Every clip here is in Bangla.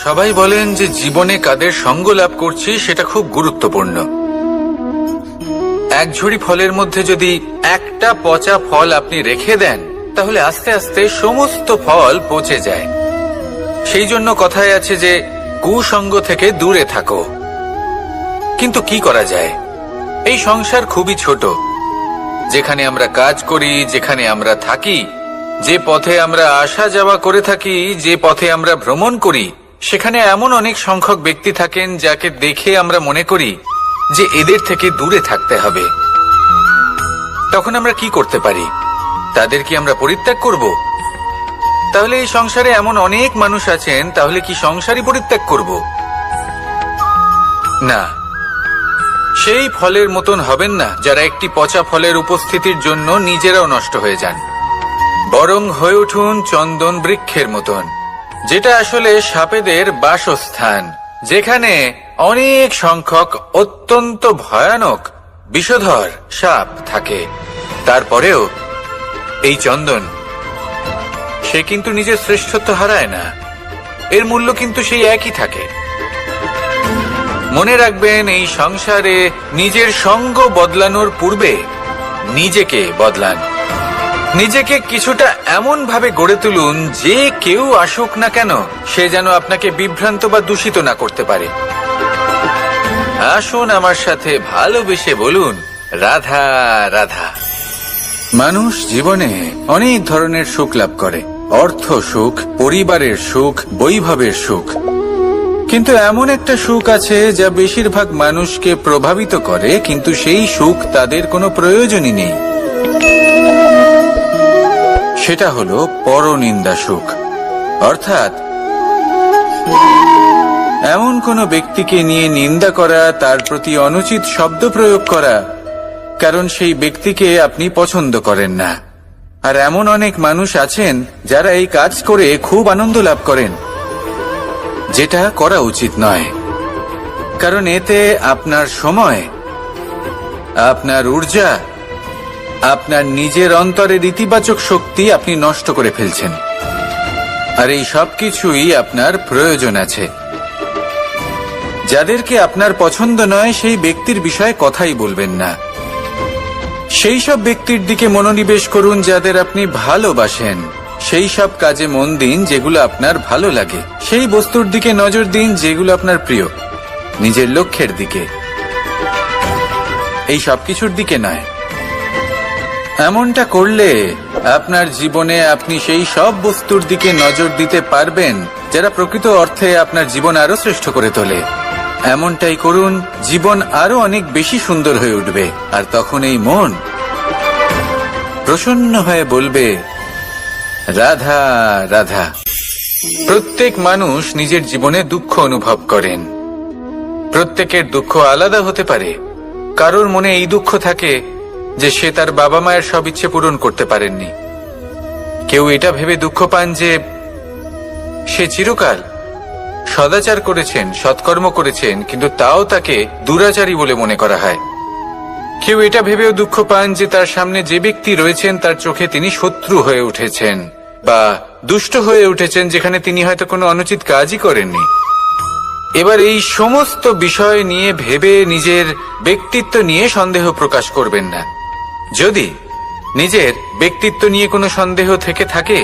সবাই বলেন যে জীবনে কাদের সঙ্গ লাভ করছি সেটা খুব গুরুত্বপূর্ণ। এক ঝুড়ি ফলের মধ্যে যদি একটা পচা ফল আপনি রেখে দেন তাহলে আস্তে আস্তে সমস্ত ফল পচে যায়। সেই জন্য কথায় আছে যে কুসঙ্গ থেকে দূরে থাকো। কিন্তু কি করা যায়? এই সংসার খুবই ছোট। যেখানে আমরা কাজ করি, যেখানে আমরা থাকি, যে পথে আমরা আসা যাওয়া করে থাকি, যে পথে আমরা ভ্রমণ করি, সেখানে এমন অনেক সংখ্যক ব্যক্তি থাকেন যাকে দেখে আমরা মনে করি যে এদের থেকে দূরে থাকতে হবে। তখন আমরা কি করতে পারি? তাদের কি আমরা পরিত্যাগ করব? তাহলে এই সংসারে এমন অনেক মানুষ আছেন, তাহলে কি সংসারই পরিত্যাগ করব? না, সেই ফলের মতন হবেন না যারা একটি পচা ফলের উপস্থিতির জন্য নিজেরাও নষ্ট হয়ে যান। বরং হয়ে উঠুন চন্দন বৃক্ষের মতন, যেটা আসলে সাপেদের বাসস্থান, যেখানে অনেক সংখ্যক অত্যন্ত ভয়ানক বিষধর সাপ থাকে। তারপরেও এই চন্দন, সে কিন্তু নিজের শ্রেষ্ঠত্ব হারায় না। এর মূল্য কিন্তু সেই একই থাকে। মনে রাখবেন, এই সংসারে নিজের সঙ্গ বদলানোর পূর্বে নিজেকে বদলান। নিজেকে কিছুটা এমন ভাবে গড়ে তুলুন যে কেউ আসুক না কেন সে যেন আপনাকে বিভ্রান্ত বা দূষিত না করতে পারে। আসুন আমার সাথে ভালোবেসে বলুন, রাধা রাধা। মানুষ জীবনে অনেক ধরনের সুখ লাভ করে, অর্থ সুখ, পরিবারের সুখ, বৈভবের সুখ। কিন্তু এমন একটা সুখ আছে যা বেশিরভাগ মানুষকে প্রভাবিত করে, কিন্তু সেই সুখ তাদের কোনো প্রয়োজনই নেই। সেটা হলো পরনিন্দা সুখ। অর্থাৎ এমন কোনো ব্যক্তিকে নিয়ে নিন্দা করা, তার প্রতি অনুচিত শব্দ প্রয়োগ করা, কারণ সেই ব্যক্তিকে আপনি পছন্দ করেন না। আর এমন অনেক মানুষ আছেন যারা এই কাজ করে খুব আনন্দ লাভ করেন, যেটা করা উচিত নয়। কারণ এতে আপনার সময়, আপনার ঊর্জা, আপনার নিজের অন্তরের ইতিবাচক শক্তি আপনি নষ্ট করে ফেলছেন। আর এই সব কিছুই আপনার প্রয়োজন আছে। যাদেরকে আপনার পছন্দ নয় সেই ব্যক্তির বিষয়ে কথাই বলবেন না। সেই সব ব্যক্তির দিকে মনোনিবেশ করুন যাদের আপনি ভালোবাসেন। সেই সব কাজে মন দিন যেগুলো আপনার ভালো লাগে। সেই বস্তুর দিকে নজর দিন যেগুলো আপনার প্রিয়, নিজের লক্ষ্যের দিকে, এই সব কিছুর দিকে নয়। এমনটা করলে আপনার জীবনে আপনি সেই সব বস্তুর দিকে নজর দিতে পারবেন যারা প্রকৃত অর্থে আপনার জীবন আরো শ্রেষ্ঠ করে তোলে। এমনটাই করুন, জীবন আরো অনেক বেশি সুন্দর হয়ে উঠবে। আর তখন এই মন প্রসন্ন হয়ে বলবে, রাধা রাধা। প্রত্যেক মানুষ নিজের জীবনে দুঃখ অনুভব করেন। প্রত্যেকের দুঃখ আলাদা হতে পারে। কারোর মনে এই দুঃখ থাকে যে সে তার বাবা মায়ের সব ইচ্ছে পূরণ করতে পারেননি। কেউ এটা ভেবে দুঃখ পান যে সে চিরকাল সদাচার করেছেন, সৎকর্ম করেছেন, কিন্তু তাও তাকে দুরাচারী বলে মনে করা হয়। কেউ এটা ভেবেও দুঃখ পান যে তার সামনে যে ব্যক্তি রয়েছেন তার চোখে তিনি শত্রু হয়ে উঠেছেন বা দুষ্ট হয়ে উঠেছেন, যেখানে তিনি হয়তো কোনো অনুচিত কাজই করেননি। এবার এই সমস্ত বিষয় নিয়ে ভেবে নিজের ব্যক্তিত্ব নিয়ে সন্দেহ প্রকাশ করবেন না। যদি নিজের ব্যক্তিত্ব নিয়ে কোনো সন্দেহ থেকে থাকে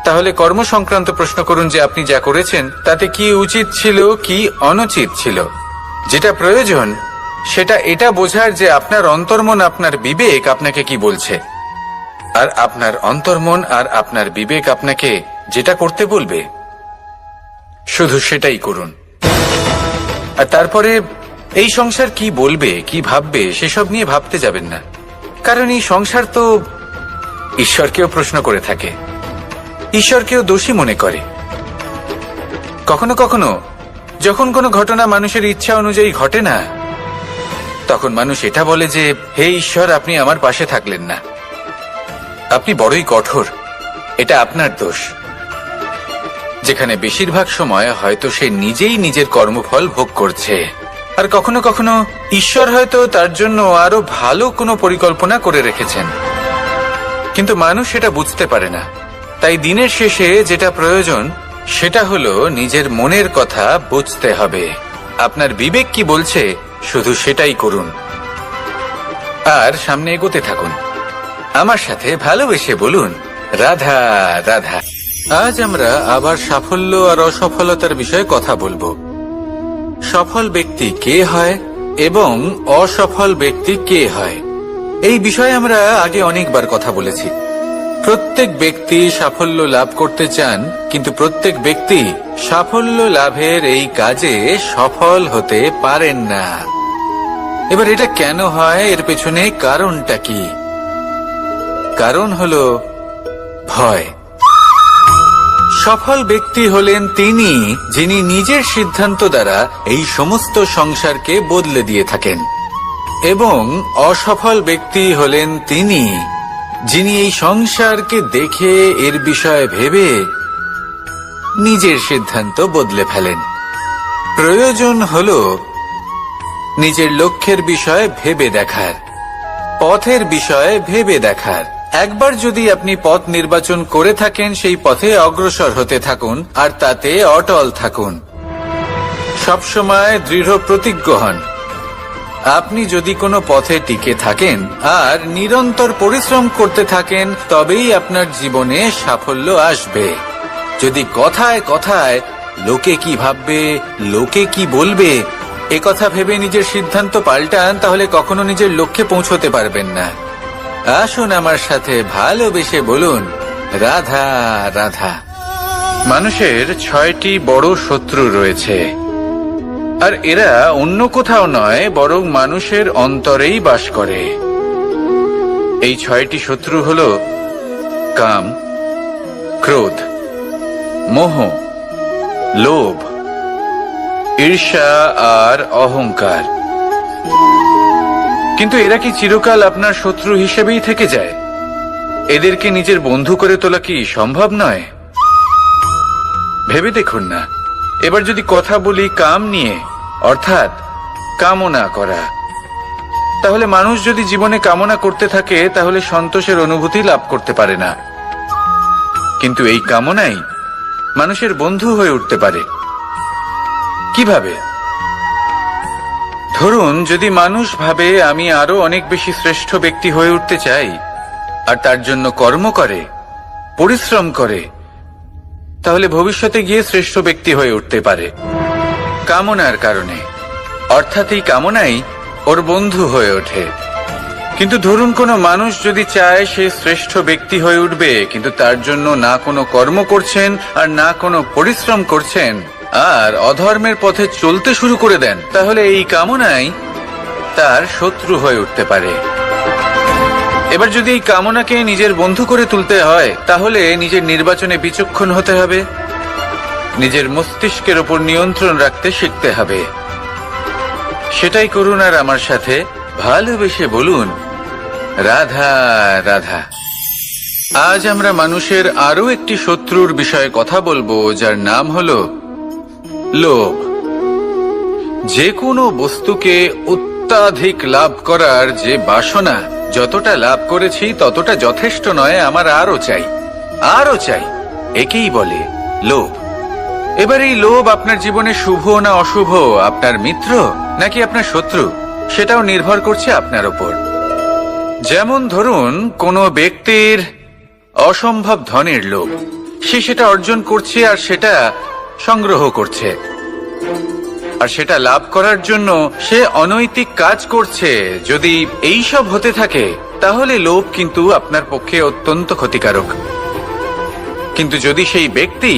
তাহলে কর্ম সংক্রান্ত প্রশ্ন করুন যে আপনি যা করেছেন তাতে কি উচিত ছিল, কি অনুচিত ছিল। যেটা প্রয়োজন সেটা এটা বোঝার যে আপনার অন্তর্মন, আপনার বিবেক আপনাকে কি বলছে। আর আপনার অন্তর্মন আর আপনার বিবেক আপনাকে যেটা করতে বলবে শুধু সেটাই করুন। আর তারপরে এই সংসার কি বলবে, কি ভাববে সেসব নিয়ে ভাবতে যাবেন না। কারণ এই সংসার তো ঈশ্বরকেও প্রশ্ন করে থাকে, ঈশ্বরকেও দোষী মনে করে। কখনো কখনো যখন কোনো ঘটনা মানুষের ইচ্ছা অনুযায়ী ঘটে না, তখন মানুষ এটা বলে যে হে ঈশ্বর, আপনি আমার পাশে থাকলেন না, আপনি বড়ই কঠোর, এটা আপনার দোষ। যেখানে বেশিরভাগ সময় হয়তো সে নিজেই নিজের কর্মফল ভোগ করছে। আর কখনো কখনো ঈশ্বর হয়তো তার জন্য আরো ভালো কোনো পরিকল্পনা করে রেখেছেন, কিন্তু মানুষ সেটা বুঝতে পারে না। তাই দিনের শেষে যেটা প্রয়োজন সেটা হলো নিজের মনের কথা বুঝতে হবে। আপনার বিবেক কি বলছে শুধু সেটাই করুন আর সামনে এগোতে থাকুন। আমার সাথে ভালোবেসে বলুন, রাধা রাধা। আজ আমরা আবার সাফল্য আর অসফলতার বিষয়ে কথা বলবো। সফল ব্যক্তি কে হয় এবং অসফল ব্যক্তি কে হয়, এই বিষয়ে আমরা আগে অনেকবার কথা বলেছি। প্রত্যেক ব্যক্তি সাফল্য লাভ করতে চান, কিন্তু প্রত্যেক ব্যক্তি সাফল্য লাভের এই কাজে সফল হতে পারেন না। এবার এটা কেন হয়, এর পেছনে কারণটা কি? কারণ হলো ভয়। সফল ব্যক্তি হলেন তিনি যিনি নিজের সিদ্ধান্ত দ্বারা এই সমস্ত সংসারকে বদলে দিয়ে থাকেন, এবং অসফল ব্যক্তি হলেন তিনি যিনি এই সংসারকে দেখে এর বিষয়ে ভেবে নিজের সিদ্ধান্ত বদলে ফেলেন। প্রয়োজন হলো নিজের লক্ষ্যের বিষয়ে ভেবে দেখার, পথের বিষয়ে ভেবে দেখার। একবার যদি আপনি পথ নির্বাচন করে থাকেন, সেই পথে অগ্রসর হতে থাকুন আর তাতে অটল থাকুন। সবসময় দৃঢ় প্রতিজ্ঞ হন। আপনি যদি কোনো পথে টিকে থাকেন আর নিরন্তর পরিশ্রম করতে থাকেন, তবেই আপনার জীবনে সাফল্য আসবে। যদি কথায় কথায় লোকে কি ভাববে, লোকে কি বলবে, একথা ভেবে নিজের সিদ্ধান্ত পাল্টান, তাহলে কখনো নিজের লক্ষ্যে পৌঁছতে পারবেন না। আসুন আমার সাথে ভালোবেসে বলুন, রাধা রাধা। মানুষের 6টি বড় শত্রু রয়েছে, আর এরা অন্য কোথাও নয়, বরং মানুষের অন্তরেই বাস করে। এই 6টি শত্রু হল কাম, ক্রোধ, মোহ, লোভ, ঈর্ষা আর অহংকার। কিন্তু এরা কি চিরকাল আপনার শত্রু হিসেবেই থেকে যায়? এদেরকে নিজের বন্ধু করে তোলা কি সম্ভব নয়? ভেবে দেখুন না। এবার যদি কথা বলি কাম নিয়ে, অর্থাৎ কামনা করা, তাহলে মানুষ যদি জীবনে কামনা করতে থাকে তাহলে সন্তোষের অনুভূতি লাভ করতে পারে না। কিন্তু এই কামনাই মানুষের বন্ধু হয়ে উঠতে পারে। কিভাবে? ধরুন, যদি মানুষ ভাবে আমি আরো অনেক বেশি শ্রেষ্ঠ ব্যক্তি হয়ে উঠতে চাই, আর তার জন্য কর্ম করে, পরিশ্রম করে, তাহলে ভবিষ্যতে গিয়ে শ্রেষ্ঠ ব্যক্তি হয়ে উঠতে পারে কামনার কারণে। অর্থাৎ এই কামনাই ওর বন্ধু হয়ে ওঠে। কিন্তু ধরুন, কোনো মানুষ যদি চায় সে শ্রেষ্ঠ ব্যক্তি হয়ে উঠবে, কিন্তু তার জন্য না কোনো কর্ম করছেন আর না কোনো পরিশ্রম করছেন, আর অধর্মের পথে চলতে শুরু করে দেন, তাহলে এই কামনাই তার শত্রু হয়ে উঠতে পারে। এবার যদি এই কামনাকে নিজের বন্ধু করে তুলতে হয়, তাহলে নিজের নির্বাচনে বিচক্ষণ হতে হবে, নিজের মস্তিষ্কের ওপর নিয়ন্ত্রণ রাখতে শিখতে হবে। সেটাই করুন আর আমার সাথে ভালোবেসে বলুন, রাধা রাধা। আজ আমরা মানুষের আরো একটি শত্রুর বিষয়ে কথা বলবো, যার নাম হলো লোভ। যে কোনো বস্তুকে অত্যাধিক লাভ করার যে বাসনা, যতটা লাভ করেছি ততটা যথেষ্ট নয়, আমার আরো চাই, আরো চাই, একেই বলে লোভ। এবার এই লোভ আপনার জীবনে শুভ না অশুভ, আপনার মিত্র নাকি আপনার শত্রু, সেটাও নির্ভর করছে আপনার ওপর। যেমন ধরুন, কোনো ব্যক্তির অসম্ভব ধনের লোভ, সে সেটা অর্জন করছে আর সেটা সংগ্রহ করছে, আর সেটা লাভ করার জন্য সে অনৈতিক কাজ করছে। যদি এই সব হতে থাকে, তাহলে লোভ কিন্তু আপনার পক্ষে অত্যন্ত ক্ষতিকারক। কিন্তু যদি সেই ব্যক্তি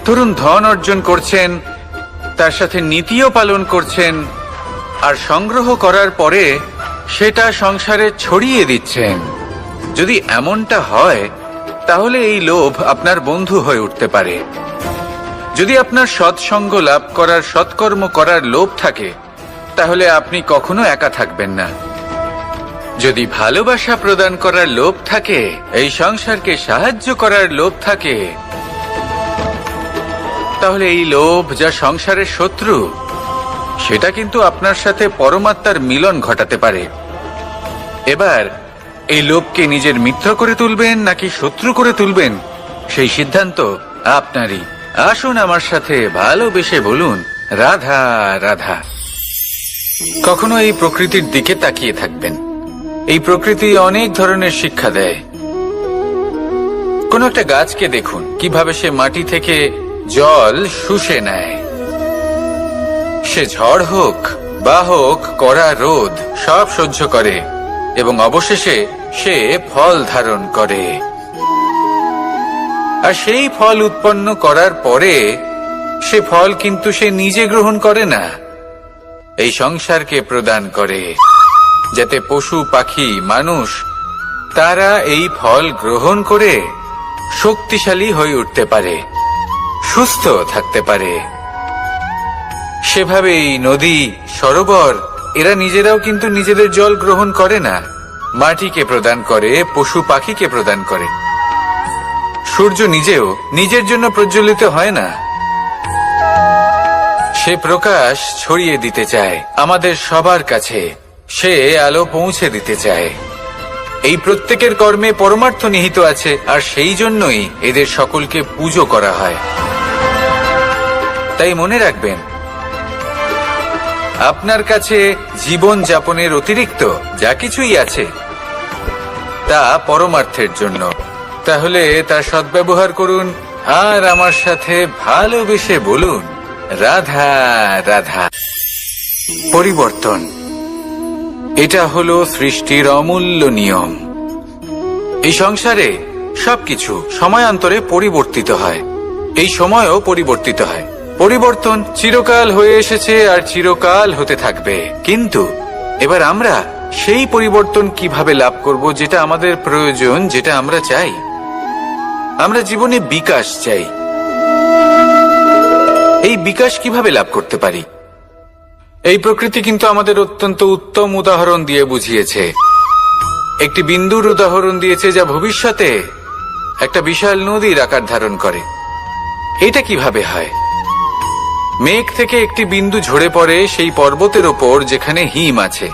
ধরুন ধন অর্জন করছেন, তার সাথে নীতিও পালন করছেন, আর সংগ্রহ করার পরে সেটা সংসারে ছড়িয়ে দিচ্ছেন, যদি এমনটা হয়, তাহলে এই লোভ আপনার বন্ধু হয়ে উঠতে পারে। যদি আপনার সৎসঙ্গ লাভ করার, সৎকর্ম করার লোভ থাকে, তাহলে আপনি কখনো একা থাকবেন না। যদি ভালোবাসা প্রদান করার লোভ থাকে, এই সংসারকে সাহায্য করার লোভ থাকে, তাহলে এই লোভ, যা সংসারের শত্রু, সেটা কিন্তু আপনার সাথে পরমাত্মার মিলন ঘটাতে পারে। এবার এই লোভকে নিজের মিত্র করে তুলবেন নাকি শত্রু করে তুলবেন, সেই সিদ্ধান্ত আপনারই। আসুন আমার সাথে ভালোবেসে বলুন, রাধা রাধা। কখনো এই প্রকৃতির দিকে তাকিয়ে থাকবেন। এই প্রকৃতি অনেক ধরনের শিক্ষা দেয়। কোন একটা গাছকে দেখুন কিভাবে সে মাটি থেকে জল শুষে নেয়। সে ঝড় হোক বা হোক কড়া রোদ সব সহ্য করে এবং অবশেষে সে ফল ধারণ করে। আর সেই ফল উৎপন্ন করার পরে সে ফল কিন্তু সে নিজে গ্রহণ করে না, এই সংসারকে প্রদান করে, যাতে পশু পাখি মানুষ তারা এই ফল গ্রহণ করে শক্তিশালী হয়ে উঠতে পারে, সুস্থ থাকতে পারে। সেভাবেই নদী, সরোবর এরা নিজেরাও কিন্তু নিজেদের জল গ্রহণ করে না, মাটিকে প্রদান করে, পশু পাখিকে প্রদান করে। সূর্য নিজেও নিজের জন্য প্রজ্বলিত হয় না, সে প্রকাশ ছড়িয়ে দিতে চায় আমাদের সবার কাছে, সে আলো পৌঁছে দিতে চায়। এই প্রত্যেকের কর্মে পরমার্থ নিহিত আছে, আর সেই জন্যই এদের সকলকে পুজো করা হয়। তাই মনে রাখবেন, আপনার কাছে জীবন যাপনের অতিরিক্ত যা কিছুই আছে তা পরমার্থের জন্য। তাহলে তার সদ্ব্যবহার করুন আর আমার সাথে ভালোবেসে বলুন, রাধা রাধা। পরিবর্তন, এটা হলো সৃষ্টির অমূল্য নিয়ম। এই সংসারে সবকিছু সময়ান্তরে পরিবর্তিত হয়, এই সময়ও পরিবর্তিত হয়। পরিবর্তন চিরকাল হয়ে এসেছে আর চিরকাল হতে থাকবে। কিন্তু এবার আমরা সেই পরিবর্তন কিভাবে লাভ করব যেটা আমাদের প্রয়োজন, যেটা আমরা চাই। আমরা জীবনে বিকাশ চাই। এই বিকাশ কিভাবে লাভ করতে পারি? এই প্রকৃতি কিন্তু আমাদের অত্যন্ত উত্তম উদাহরণ দিয়ে বুঝিয়েছে। একটি বিন্দুর উদাহরণ দিয়েছে যা ভবিষ্যতে একটা বিশাল নদীর আকার ধারণ করে। এটা কিভাবে হয়? মেঘ থেকে একটি বিন্দু ঝরে পড়ে সেই পর্বতের ওপর যেখানে হিম আছে।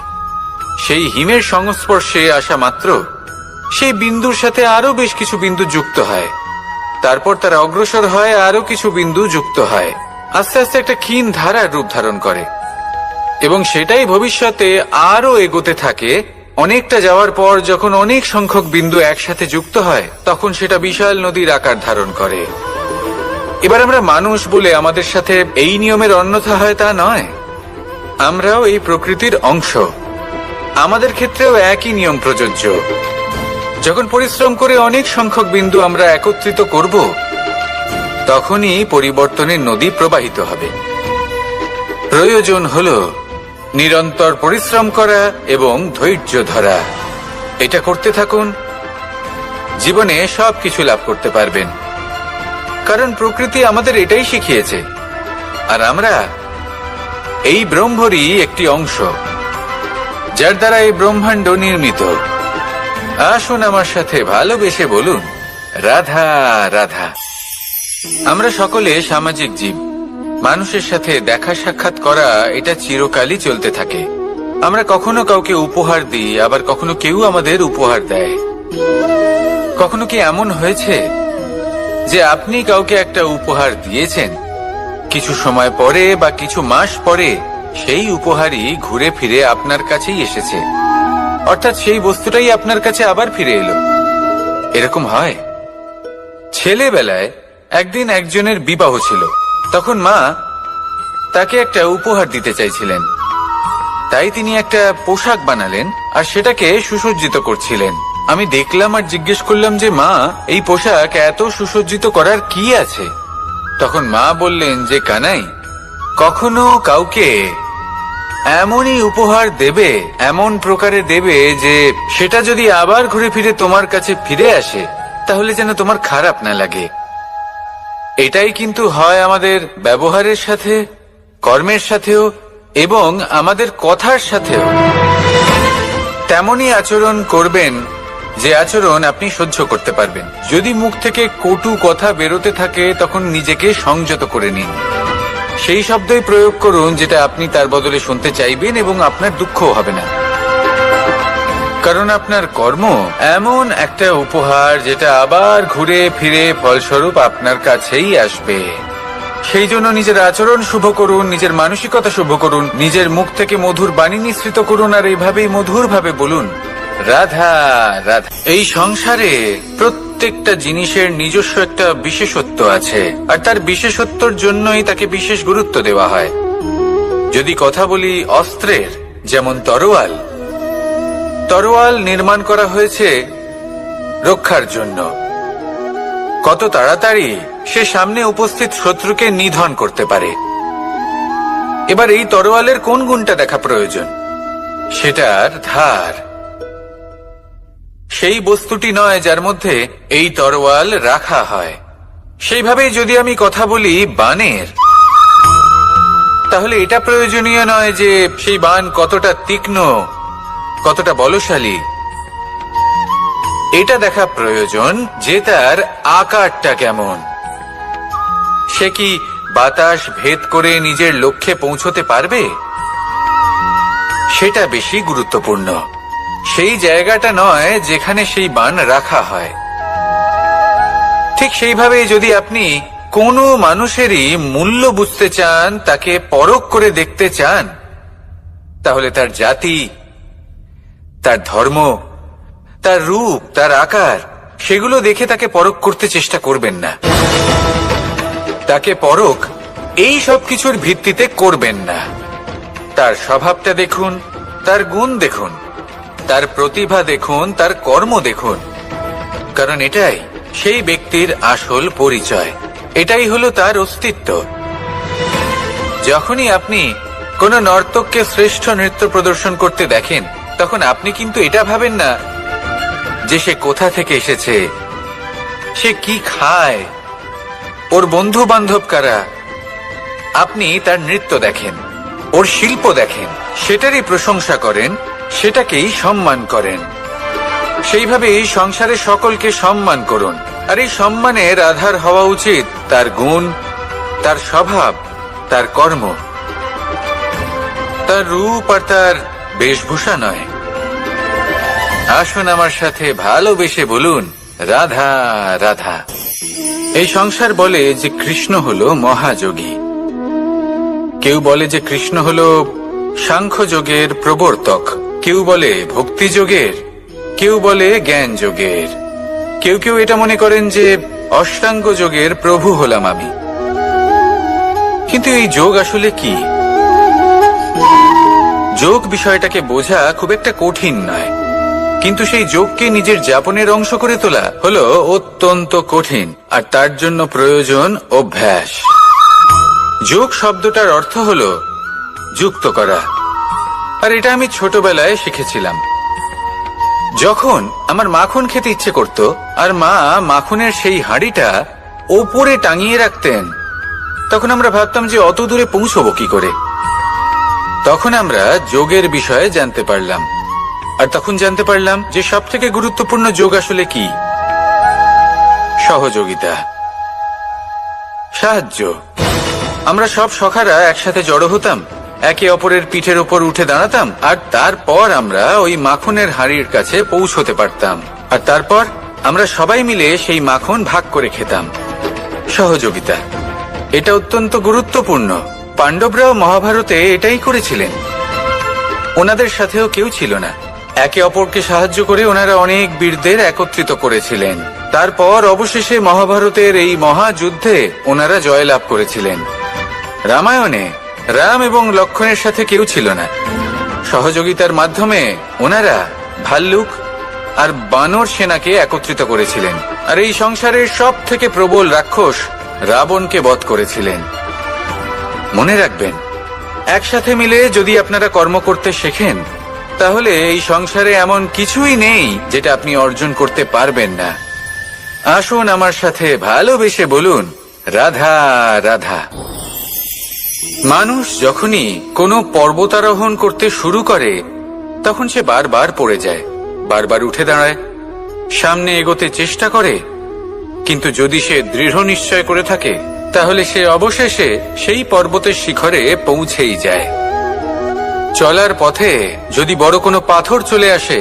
সেই হিমের সংস্পর্শে আসা মাত্র সেই বিন্দুর সাথে আরো বেশ কিছু বিন্দু যুক্ত হয়, তারপর তারা অগ্রসর হয়, আরো কিছু বিন্দু যুক্ত হয়, আস্তে আস্তে একটা ক্ষীণ ধারার রূপ ধারণ করে এবং সেটাই ভবিষ্যতে আরো এগোতে থাকে। অনেকটা যাওয়ার পর যখন অনেক সংখ্যক বিন্দু একসাথে যুক্ত হয় তখন সেটা বিশাল নদীর আকার ধারণ করে। এবার আমরা মানুষ বলে আমাদের সাথে এই নিয়মের অন্যথা হয় তা নয়। আমরাও এই প্রকৃতির অংশ, আমাদের ক্ষেত্রেও একই নিয়ম প্রযোজ্য। যখন পরিশ্রম করে অনেক সংখ্যক বিন্দু আমরা একত্রিত করব তখনই পরিবর্তনের নদী প্রবাহিত হবে। প্রয়োজন হলো নিরন্তর পরিশ্রম করা এবং ধৈর্য ধরা। এটা করতে থাকুন, জীবনে সবকিছু লাভ করতে পারবেন। কারণ প্রকৃতি আমাদের এটাই শিখিয়েছে, আর আমরা এই ব্রহ্মরই একটি অংশ, যার দ্বারা এই ব্রহ্মাণ্ড নির্মিত। আসুন আমার সাথে ভালোবেসে বলুন, রাধা রাধা। আমরা সকলে সামাজিক জীব। মানুষের সাথে দেখা সাক্ষাৎ করা এটা চিরকালই চলতে থাকে। আমরা কখনো কাউকে উপহার দিই, আবার কখনো কেউ আমাদের উপহার দেয়। কখনো কি এমন হয়েছে যে আপনি কাউকে একটা উপহার দিয়েছেন, কিছু সময় পরে বা কিছু মাস পরে সেই উপহারই ঘুরে ফিরে আপনার কাছেই এসেছে, অর্থাৎ সেই বস্তুটাই আপনার কাছে আবার ফিরে এলো? এরকম হয়। ছেলেবেলায় একদিন একজনের বিবাহ ছিল, তখন মা তাকে একটা উপহার দিতে চাইছিলেন। তাই তিনি একটা পোশাক বানালেন আর সেটাকে সুসজ্জিত করছিলেন। আমি দেখলাম আর জিজ্ঞেস করলাম যে মা, এই পোশাক এত সুসজ্জিত করার কি আছে? তখন মা বললেন যে কানাই, কখনো কাউকে এমনই উপহার দেবে, এমন প্রকারে দেবে যে সেটা যদি আবার ঘুরে ফিরে তোমার কাছে ফিরে আসে তাহলে যেন তোমার খারাপ না লাগে। এটাই কিন্তু হয় আমাদের ব্যবহারের সাথে, কর্মের সাথেও এবং আমাদের কথার সাথেও। তেমনই আচরণ করবেন যে আচরণ আপনি সহ্য করতে পারবেন। যদি মুখ থেকে কটু কথা বেরোতে থাকে তখন নিজেকে সংযত করে নিন। সেই শব্দই প্রয়োগ করুন যেটা আপনি তার বদলে শুনতে চাইবেন এবং আপনার দুঃখও হবে না। কারণ আপনার কর্ম এমন একটা উপহার যেটা আবার ঘুরে ফিরে ফলস্বরূপ আপনার কাছেই আসবে। সেই জন্য নিজের আচরণ শুভ করুন, নিজের মানসিকতা শুভ করুন, নিজের মুখ থেকে মধুর বাণী নিঃসৃত করুন, আর এইভাবেই মধুর ভাবে বলুন রাধা রাধা। এই সংসারে প্রত্যেকটা জিনিসের নিজস্ব একটা বিশেষত্ব আছে, আর তার বিশেষত্বর জন্যই তাকে বিশেষ গুরুত্ব দেওয়া হয়। যদি কথা বলি অস্ত্রের, যেমন তরোয়াল, তরোয়াল নির্মাণ করা হয়েছে রক্ষার জন্য। কত তাড়াতাড়ি সে সামনে উপস্থিত শত্রুকে নিধন করতে পারে। এবার এই তরোয়ালের কোন গুণটা দেখা প্রয়োজন? সেটার ধার। সেই বস্তুটি নয় যার মধ্যে এই তরোয়াল রাখা হয়। সেইভাবেই যদি আমি কথা বলি বাণের, তাহলে এটা প্রয়োজনীয় নয় যে সেই বাণ কতটা তীক্ষ্ণ, কতটা বলশালী। এটা দেখা প্রয়োজন যে তার আকারটা কেমন। সে কি বাতাস ভেদ করে নিজের লক্ষ্যে পৌঁছতে পারবে? সেটা বেশি গুরুত্বপূর্ণ। সেই জায়গাটা নয় যেখানে সেই বাণ রাখা হয়। ঠিক সেইভাবে যদি আপনি কোনো মানুষেরই মূল্য বুঝতে চান, তাকে পরখ করে দেখতে চান, তাহলে তার জাতি, তার ধর্ম, তার রূপ, তার আকার, সেগুলো দেখে তাকে পরখ করতে চেষ্টা করবেন না। তাকে পরখ এই সব কিছুর ভিত্তিতে করবেন না। তার স্বভাবটা দেখুন, তার গুণ দেখুন, তার প্রতিভা দেখুন, তার কর্ম দেখুন, কারণ এটাই সেই ব্যক্তির আসল পরিচয়। এটাই হলো তার অস্তিত্ব। যখনই আপনি কোনো নর্তককে শ্রেষ্ঠ নৃত্য প্রদর্শন করতে দেখেন, তখন আপনি কিন্তু এটা ভাবেন না যে সে কোথা থেকে এসেছে, সে কি খায়, ওর বন্ধু বান্ধব কারা। আপনি তার নৃত্য দেখেন, ওর শিল্প দেখেন, সেটারই প্রশংসা করেন, সেটাকেই সম্মান করেন। সেইভাবে এই সংসারে সকলকে সম্মান করুন, আর এই সম্মানের আধার হওয়া উচিত তার গুণ, তার স্বভাব, তার কর্ম, তার রূপ আর তার বেশভূষা নয়। আসুন আমার সাথে ভালোবেসে বলুন রাধা রাধা। এই সংসার বলে যে কৃষ্ণ হলো মহাযোগী, কেউ বলে যে কৃষ্ণ হলো সাংখ্য যোগের প্রবর্তক, কেউ বলে ভক্তি যোগের, কেউ বলে জ্ঞান যোগের, কেউ কেউ এটা মনে করেন যে অষ্টাঙ্গ যোগের প্রভু হলাম আমি। কিন্তু এই যোগ আসলে কি? যোগ বিষয়টাকে বোঝা খুব একটা কঠিন নয়, কিন্তু সেই যোগকে নিজের যাপনের অংশ করে তোলা হলো অত্যন্ত কঠিন, আর তার জন্য প্রয়োজন অভ্যাস। যোগ শব্দটার অর্থ হলো যুক্ত করা, আর এটা আমি ছোটবেলায় শিখেছিলাম। যখন আমার মাখন খেতে ইচ্ছে করত, আর মা মাখনের সেই হাঁড়িটা ওপরে টাঙিয়ে রাখতেন, তখন আমরা ভাবতাম যে অত দূরে পৌঁছবো কি করে। তখন আমরা যোগের বিষয়ে জানতে পারলাম, আর তখন জানতে পারলাম যে সব থেকে গুরুত্বপূর্ণ যোগ আসলে কি? সহযোগিতা, সাহায্য। আমরা সব সখারা একসাথে জড়ো হতাম, একে অপরের পিঠের ওপর উঠে দাঁড়াতাম, আর তারপর আমরা ওই মাখনের হাঁড়ির কাছে পৌঁছতে পারতাম, আর তারপর আমরা সবাই মিলে সেই মাখন ভাগ করে খেতাম। সহযোগিতা, এটা অত্যন্ত গুরুত্বপূর্ণ। পাণ্ডবরাও মহাভারতে এটাই করেছিলেন। ওনাদের সাথেও কেউ ছিল না, একে অপরকে সাহায্য করে ওনারা অনেক বীরদের একত্রিত করেছিলেন। তারপর অবশেষে মহাভারতের এই মহাযুদ্ধে ওনারা জয়লাভ করেছিলেন। রামায়ণে রাম এবং লক্ষ্মণের সাথে কেউ ছিল না। সহযোগিতার মাধ্যমে ওনারা ভাল্লুক আর বানর সেনাকে একত্রিত করেছিলেন, আর এই সংসারের সব থেকে প্রবল রাক্ষস রাবণকে বধ করেছিলেন। মনে রাখবেন, একসাথে মিলে যদি আপনারা কর্ম করতে শেখেন, তাহলে এই সংসারে এমন কিছুই নেই যেটা আপনি অর্জন করতে পারবেন না। আসুন আমার সাথে ভালোবেসে বলুন রাধা রাধা। মানুষ যখনই কোনো পর্বতারোহণ করতে শুরু করে, তখন সে বারবার পড়ে যায়, বারবার উঠে দাঁড়ায়, সামনে এগোতে চেষ্টা করে, কিন্তু যদি সে দৃঢ় নিশ্চয় করে থাকে, তাহলে সে অবশেষে সেই পর্বতের শিখরে পৌঁছেই যায়। চলার পথে যদি বড় কোনো পাথর চলে আসে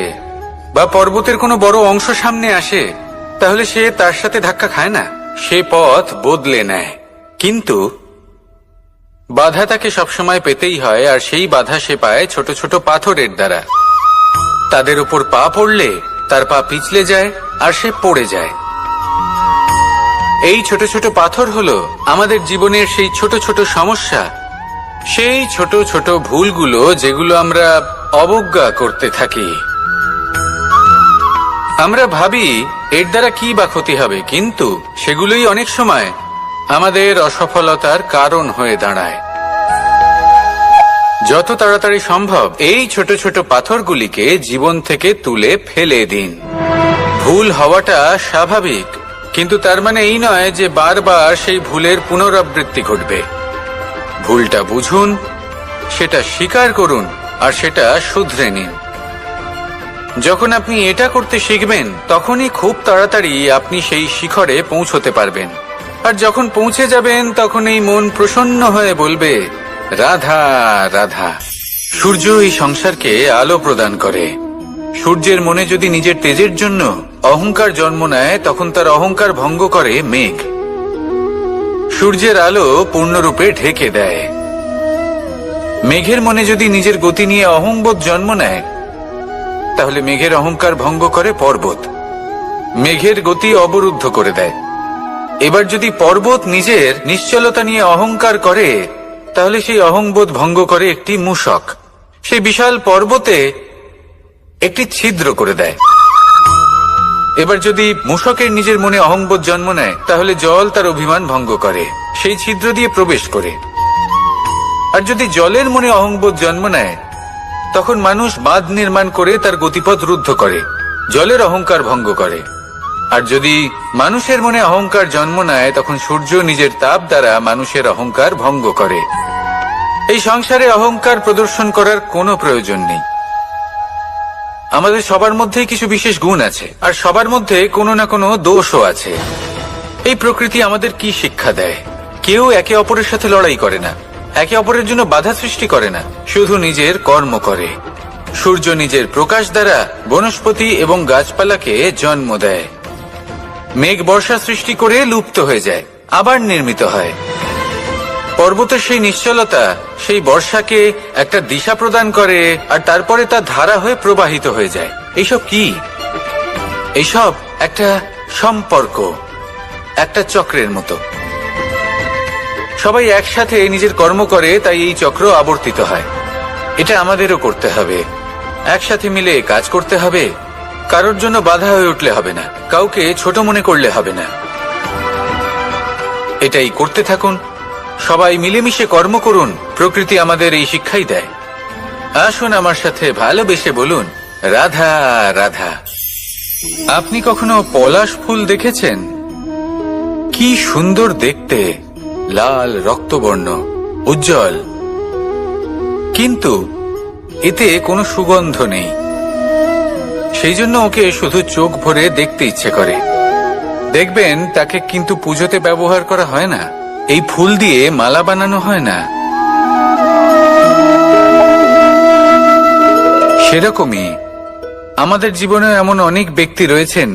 বা পর্বতের কোনো বড় অংশ সামনে আসে, তাহলে সে তার সাথে ধাক্কা খায় না, সে পথ বদলে নেয়। কিন্তু বাধা তাকে সবসময় পেতেই হয়, আর সেই বাধা সে পায় ছোট ছোট পাথরের দ্বারা। তাদের উপর পা পড়লে তার পা পিছলে যায় আর সে পড়ে যায়। এই ছোট ছোট পাথর হলো আমাদের জীবনের সেই ছোট ছোট সমস্যা, সেই ছোট ছোট ভুলগুলো যেগুলো আমরা অবজ্ঞা করতে থাকি। আমরা ভাবি এর দ্বারা কি বা ক্ষতি হবে, কিন্তু সেগুলোই অনেক সময় আমাদের অসফলতার কারণ হয়ে দাঁড়ায়। যত তাড়াতাড়ি সম্ভব এই ছোট ছোট পাথরগুলিকে জীবন থেকে তুলে ফেলে দিন। ভুল হওয়াটা স্বাভাবিক, কিন্তু তার মানে এই নয় যে বারবার সেই ভুলের পুনরাবৃত্তি ঘটবে। ভুলটা বুঝুন, সেটা স্বীকার করুন আর সেটা শুধরে নিন। যখন আপনি এটা করতে শিখবেন, তখনই খুব তাড়াতাড়ি আপনি সেই শিখরে পৌঁছতে পারবেন। আর যখন পৌঁছে যাবেন, তখন এই মন প্রসন্ন হয়ে বলবে, রাধা রাধা। সূর্য এই সংসারকে আলো প্রদান করে। সূর্যের মনে যদি নিজের তেজের জন্য অহংকার জন্ম নেয়, তখন তার অহংকার ভঙ্গ করে মেঘ। সূর্যের আলো পূর্ণরূপে ঢেকে দেয়। মেঘের মনে যদি নিজের গতি নিয়ে অহংবোধ জন্ম নেয়, তাহলে মেঘের অহংকার ভঙ্গ করে পর্বত। মেঘের গতি অবরুদ্ধ করে দেয়। এবার যদি পর্বত নিজের নিশ্চলতা নিয়ে অহংকার করে, তাহলে সেই অহংবোধ ভঙ্গ করে একটি মূষক। সেই বিশাল পর্বতে একটি ছিদ্র করে দেয়। এবার যদি মূষকের নিজের মনে অহংবোধ জন্ম নেয়, তাহলে জল তার অভিমান ভঙ্গ করে সেই ছিদ্র দিয়ে প্রবেশ করে। আর যদি জলের মনে অহংবোধ জন্ম নেয়, তখন মানুষ বাঁধ নির্মাণ করে তার গতিপথ রুদ্ধ করে, জলের অহংকার ভঙ্গ করে। আর যদি মানুষের মনে অহংকার জন্ম নেয়, তখন সূর্য নিজের তাপ দ্বারা মানুষের অহংকার ভঙ্গ করে। এই সংসারে অহংকার প্রদর্শন করার কোনো প্রয়োজন নেই। আমাদের সবার মধ্যেই কিছু বিশেষ গুণ আছে, আর সবার মধ্যে কোনো না কোনো দোষও আছে। এই প্রকৃতি আমাদের কি শিক্ষা দেয়? কেউ একে অপরের সাথে লড়াই করে না, একে অপরের জন্য বাধা সৃষ্টি করে না, শুধু নিজের কর্ম করে। সূর্য নিজের প্রকাশ দ্বারা বনস্পতি এবং গাছপালাকে জন্ম দেয়। মেঘ বর্ষা সৃষ্টি করে লুপ্ত হয়ে যায়, আবার নির্মিত হয়। পর্বতের সেই নিশ্চলতা সেই বর্ষাকে একটা দিশা প্রদান করে, আর তারপরে তা ধারা হয়ে প্রবাহিত হয়ে যায়। এইসব কি? এইসব একটা সম্পর্ক, একটা চক্রের মতো। সবাই একসাথে নিজের কর্ম করে, তাই এই চক্র আবর্তিত হয়। এটা আমাদেরও করতে হবে। একসাথে মিলে কাজ করতে হবে। কারোর জন্য বাধা হয়ে উঠলে হবে না, কাউকে ছোট মনে করলে হবে না। এটাই করতে থাকুন। সবাই মিলেমিশে কর্ম করুন। প্রকৃতি আমাদের এই শিক্ষাই দেয়। আসুন আমার সাথে ভালোবেসে বলুন, রাধা রাধা। আপনি কখনো পলাশ ফুল দেখেছেন? কি সুন্দর দেখতে, লাল রক্তবর্ণ, উজ্জ্বল, কিন্তু এতে কোনো সুগন্ধ নেই। সেই জন্য ওকে শুধু চোখ ভরে দেখতে ইচ্ছে করে। দেখবেন তাকে কিন্তু পুজোতে ব্যবহার করা হয় না, এই ফুল দিয়ে মালা বানানো হয় না। সেরকমই আমাদের জীবনে এমন অনেক ব্যক্তি রয়েছেন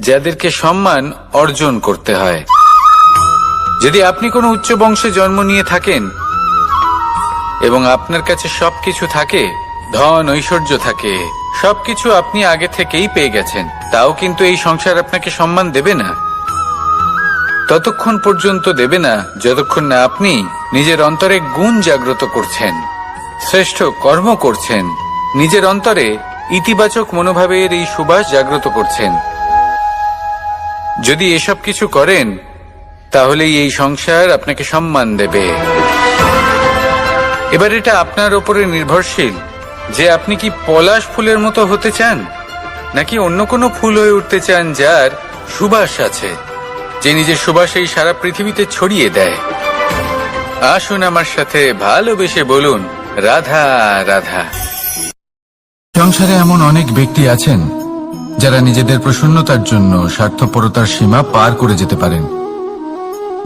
যাদেরকে সম্মান অর্জন করতে হয়। যদি আপনি কোনো উচ্চ বংশে জন্ম নিয়ে থাকেন এবং আপনার কাছে সবকিছু থাকে, ধন ঐশ্বর্য থাকে, সবকিছু আপনি আগে থেকেই পেয়ে গেছেন, তাও কিন্তু এই সংসার আপনাকে সম্মান দেবে না। ততক্ষণ পর্যন্ত দেবে না যতক্ষণ না আপনি নিজের অন্তরে গুণ জাগ্রত করছেন, শ্রেষ্ঠ কর্ম করছেন, নিজের অন্তরে ইতিবাচক মনোভাবের এই সুবাস জাগ্রত করছেন। যদি এসব কিছু করেন, তাহলেই এই সংসার আপনাকে সম্মান দেবে। এবার এটা আপনার উপরে নির্ভরশীল যে আপনি কি পলাশ ফুলের মতো হতে চান, নাকি অন্য কোনো ফুল হয়ে উঠতে চান যার সুবাস আছে, যে নিজের সুবাস এই সারা পৃথিবীতে ছড়িয়ে দেয়। আসুন আমার সাথে ভালোবেসে বলুন, রাধা রাধা। সংসারে এমন অনেক ব্যক্তি আছেন যারা নিজেদের প্রসন্নতার জন্য স্বার্থপরতার সীমা পার করে যেতে পারেন।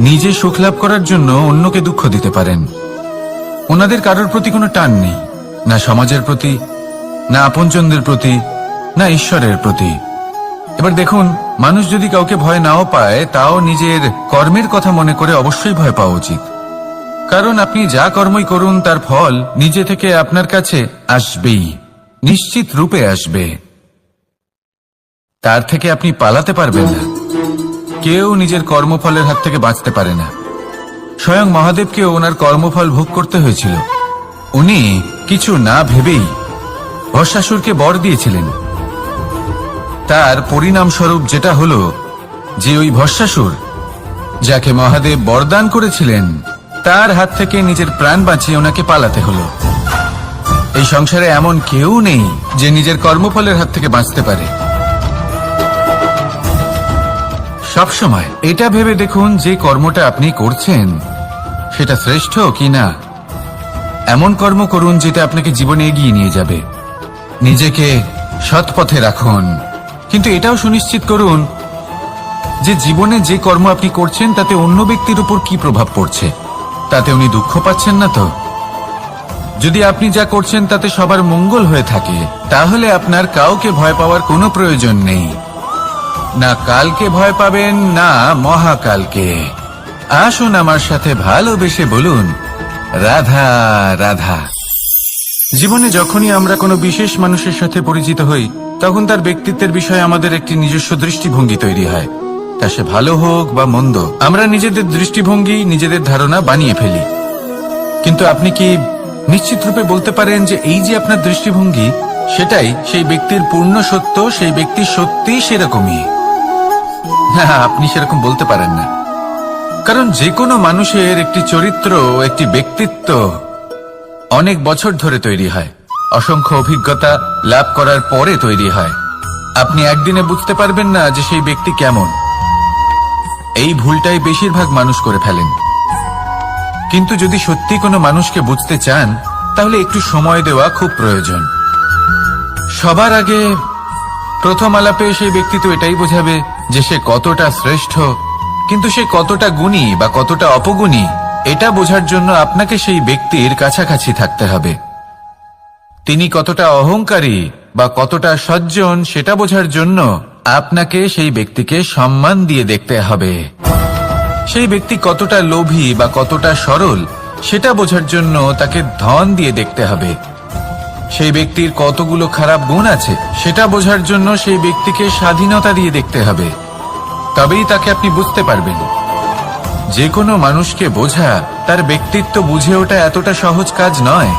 নিজে সুখ লাভ করার জন্য অন্যকে দুঃখ দিতে পারেন। ওনাদের কারোর প্রতি কোনো টান নেই, না সমাজের প্রতি, না আপনজনদের প্রতি, না ঈশ্বরের প্রতি। এবার দেখুন, মানুষ যদি কাউকে ভয় নাও পায়, তাও নিজের কর্মের কথা মনে করে অবশ্যই ভয় পাওয়া উচিত। কারণ আপনি যা কর্মই করুন তার ফল নিজে থেকে আপনার কাছে আসবেই, নিশ্চিত রূপে আসবে। তার থেকে আপনি পালাতে পারবেন না। কেউ নিজের কর্মফলের হাত থেকে বাঁচতে পারে না। স্বয়ং মহাদেবকেও ওনার কর্মফল ভোগ করতে হয়েছিল। উনি কিছু না ভেবেই ভস্মাসুরকে বর দিয়েছিলেন। তার পরিণামস্বরূপ যেটা হলো যে ওই ভস্মাসুর যাকে মহাদেব বরদান করেছিলেন তার হাত থেকে নিজের প্রাণ বাঁচিয়ে ওনাকে পালাতে হলো। এই সংসারে এমন কেউ নেই যে নিজের কর্মফলের হাত থেকে বাঁচতে পারে। সবসময় এটা ভেবে দেখুন যে কর্মটা আপনি করছেন সেটা শ্রেষ্ঠ কি না। এমন কর্ম করুন যেটা আপনাকে জীবনে এগিয়ে নিয়ে যাবে। নিজেকে সৎ পথে রাখুন, কিন্তু এটাও সুনিশ্চিত করুন যে জীবনে যে কর্ম আপনি করছেন তাতে অন্য ব্যক্তির উপর কি প্রভাব পড়ছে, তাতে উনি দুঃখ পাচ্ছেন না তো। যদি আপনি যা করছেন তাতে সবার মঙ্গল হয়ে থাকে তাহলে আপনার কাউকে ভয় পাওয়ার কোনো প্রয়োজন নেই। না কালকে ভয় পাবেন না মহাকালকে। আসুন আমার সাথে ভালোবেসে বলুন রাধা রাধা। জীবনে যখনই আমরা কোনো বিশেষ মানুষের সাথে পরিচিত হই তখন তার ব্যক্তিত্বের বিষয়ে আমাদের একটি নিজস্ব দৃষ্টিভঙ্গি তৈরি হয়। তা সে ভালো হোক বা মন্দ, আমরা নিজেদের দৃষ্টিভঙ্গি, নিজেদের ধারণা বানিয়ে ফেলি। কিন্তু আপনি কি নিশ্চিত রূপে বলতে পারেন যে এই যে আপনার দৃষ্টিভঙ্গি সেটাই সেই ব্যক্তির পূর্ণ সত্য, সেই ব্যক্তি সত্যিই সেরকমই? না, আপনি সেরকম বলতে পারেন না। কারণ যে কোনো মানুষের একটি চরিত্র, একটি ব্যক্তিত্ব অনেক বছর ধরে তৈরি হয়, অসংখ্য অভিজ্ঞতা লাভ করার পরে তৈরি হয়। আপনি একদিনে বুঝতে পারবেন না যে সেই ব্যক্তি কেমন। এই ভুলটাই বেশিরভাগ মানুষ করে ফেলেন। কিন্তু যদি সত্যি কোনো মানুষকে বুঝতে চান তাহলে একটু সময় দেওয়া খুব প্রয়োজন। সবার আগে প্রথম আলাপে সেই ব্যক্তি তো এটাই বোঝাবে যে সে কতটা শ্রেষ্ঠ, কিন্তু সে কতটা গুণী বা কতটা অপগুণী এটা বোঝার জন্য আপনাকে সেই ব্যক্তির কাছাকাছি থাকতে হবে। তিনি কতটা অহংকারী বা কতটা সজ্জন সেটা বোঝার জন্য আপনাকে সেই ব্যক্তিকে সম্মান দিয়ে দেখতে হবে। সেই ব্যক্তি কতটা লোভী বা কতটা সরল সেটা বোঝার জন্য তাকে ধন দিয়ে দেখতে হবে। সেই ব্যক্তির কতগুলো খারাপ গুণ আছে সেটা বোঝার জন্য সেই ব্যক্তিকে স্বাধীনতা দিয়ে দেখতে হবে। তবেই তাকে আপনি বুঝতে পারবেন। যে কোনো মানুষকে বোঝা, তার ব্যক্তিত্ব বুঝে ওঠা এতটা সহজ কাজ নয়।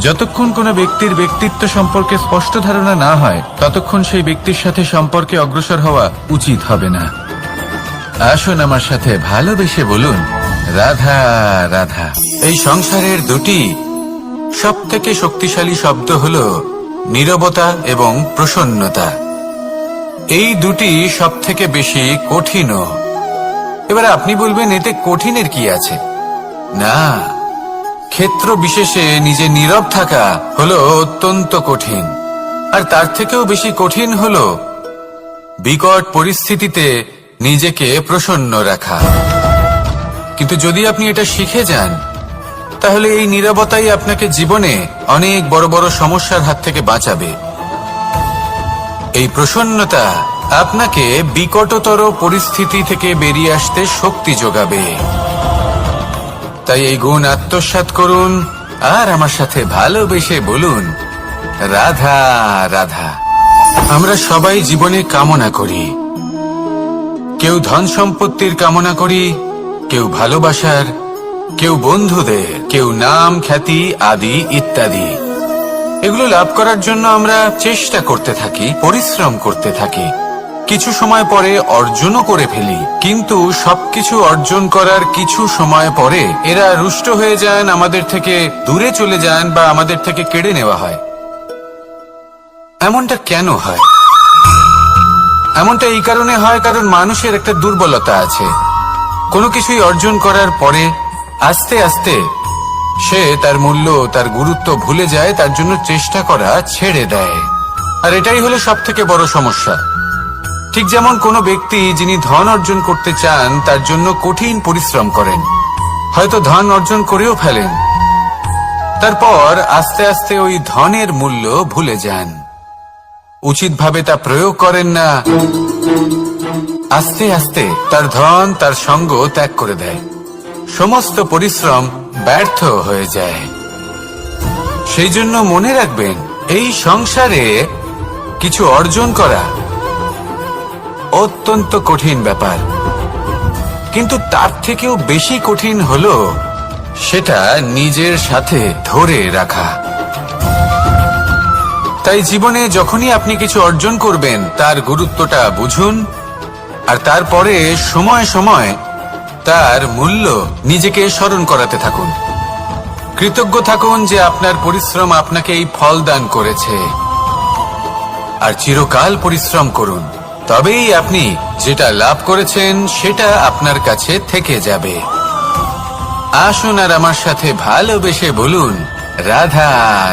যতক্ষণ কোনো ব্যক্তির ব্যক্তিত্ব সম্পর্কে স্পষ্ট ধারণা না হয় ততক্ষণ সেই ব্যক্তির সাথে সম্পর্কে অগ্রসর হওয়া উচিত হবে না। আসুন আমার সাথে ভালোবেসে বলুন রাধা রাধা। এই সংসারের দুটি সবথেকে শক্তিশালী শব্দ হল নীরবতা এবং প্রসন্নতা। এই দুটি সবথেকে বেশি কঠিনও। এবার আপনি বলবেন এতে কঠিনের কি আছে? না, ক্ষেত্র বিশেষে নিজে নীরব থাকা হলো অত্যন্ত কঠিন। আর তার থেকেও বেশি কঠিন হলো বিকট পরিস্থিতিতে নিজেকে প্রসন্ন রাখা। কিন্তু যদি আপনি এটা শিখে যান তাহলে এই নীরবতাই আপনাকে জীবনে অনেক বড় বড় সমস্যার হাত থেকে বাঁচাবে। এই প্রসন্নতা আপনাকে বিকটতর পরিস্থিতি থেকে বেরিয়ে আসতে শক্তি যোগাবে। তাই এই গুণ আত্মসাৎ করুন আর আমার সাথে ভালোবেসে বলুন রাধা রাধা। আমরা সবাই জীবনে কামনা করি। কেউ ধন সম্পত্তির কামনা করি, কেউ ভালোবাসার, কেউ বন্ধুদের, কেউ নাম খ্যাতি আদি ইত্যাদি। এগুলো লাভ করার জন্য আমরা চেষ্টা করতে থাকি, পরিশ্রম করতে থাকি। কিছু সময় পরে অর্জনও করে ফেলি, কিন্তু সবকিছু অর্জন করার কিছু সময় পরে এরা রুষ্ট হয়ে যান, আমাদের থেকে দূরে চলে যান বা আমাদের থেকে কেড়ে নেওয়া হয়। এমনটা কেন হয়? এমনটা এই কারণে হয় কারণ মানুষের একটা দুর্বলতা আছে। কোনো কিছুই অর্জন করার পরে আস্তে আস্তে সে তার মূল্য, তার গুরুত্ব ভুলে যায়, তার জন্য চেষ্টা করা ছেড়ে দেয়। আর এটাই হলো সবথেকে বড় সমস্যা। ঠিক যেমন কোনো ব্যক্তি যিনি ধন অর্জন করতে চান তার জন্য কঠিন পরিশ্রম করেন, হয়তো ধন অর্জন করেও ফেলেন, তারপর আস্তে আস্তে ওই ধনের মূল্য ভুলে যান, উচিতভাবে তা প্রয়োগ করেন না, আস্তে আস্তে তার ধন, তার সঙ্গ ত্যাগ করে দেয়। সমস্ত পরিশ্রম ব্যর্থ হয়ে যায়। সেই জন্য মনে রাখবেন, এই সংসারে কিছু অর্জন করা অত্যন্ত কঠিন ব্যাপার, কিন্তু তার থেকেও বেশি কঠিন হলো সেটা নিজের সাথে ধরে রাখা। তাই জীবনে যখনই আপনি কিছু অর্জন করবেন তার গুরুত্বটা বুঝুন, আর তারপরে সময় সময় তার মূল্য নিজেকে স্মরণ করাতে থাকুন। কৃতজ্ঞ থাকুন যে আপনার পরিশ্রম আপনাকে এই ফল দান করেছে, আর চিরকাল পরিশ্রম করুন। তবেই আপনি যেটা লাভ করেছেন সেটা আপনার কাছে থেকে যাবে। আসুন আর আমার সাথে ভালোবেসে বলুন, রাধা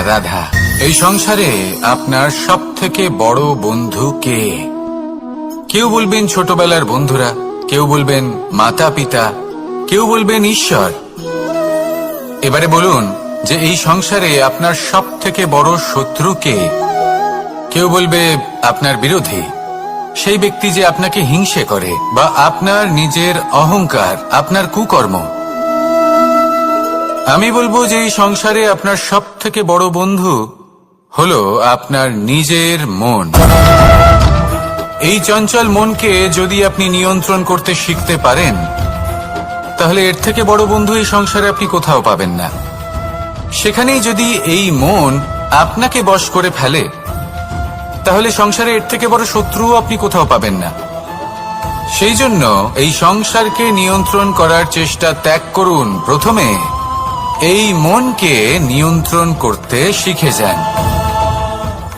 রাধা। এই সংসারে আপনার সব থেকে বড় বন্ধু কে? কেউ বলবেন ছোটবেলার বন্ধুরা, কেউ বলবেন মাতা পিতা, কেউ বলবেন ঈশ্বর। এবারে বলুন যে এই সংসারে আপনার সব থেকে বড় শত্রু কে? কেউ বলবে আপনার বিরোধী, সেই ব্যক্তি যে আপনাকে হিংসে করে, বা আপনার নিজের অহংকার, আপনার কুকর্ম। আমি বলবো যে এই সংসারে আপনার সব থেকে বড় বন্ধু হলো আপনার নিজের মন। এই চঞ্চল মনকে যদি আপনি নিয়ন্ত্রণ করতে শিখতে পারেন, তাহলে এর থেকে বড় বন্ধু এই সংসারে আপনি কোথাও পাবেন না। সেখানেই যদি এই মন আপনাকে বশ করে ফেলে, তাহলে সংসারে এর থেকে বড় শত্রুও আপনি কোথাও পাবেন না। সেই জন্য এই সংসারকে নিয়ন্ত্রণ করার চেষ্টা ত্যাগ করুন। প্রথমে এই মনকে নিয়ন্ত্রণ করতে শিখে যান,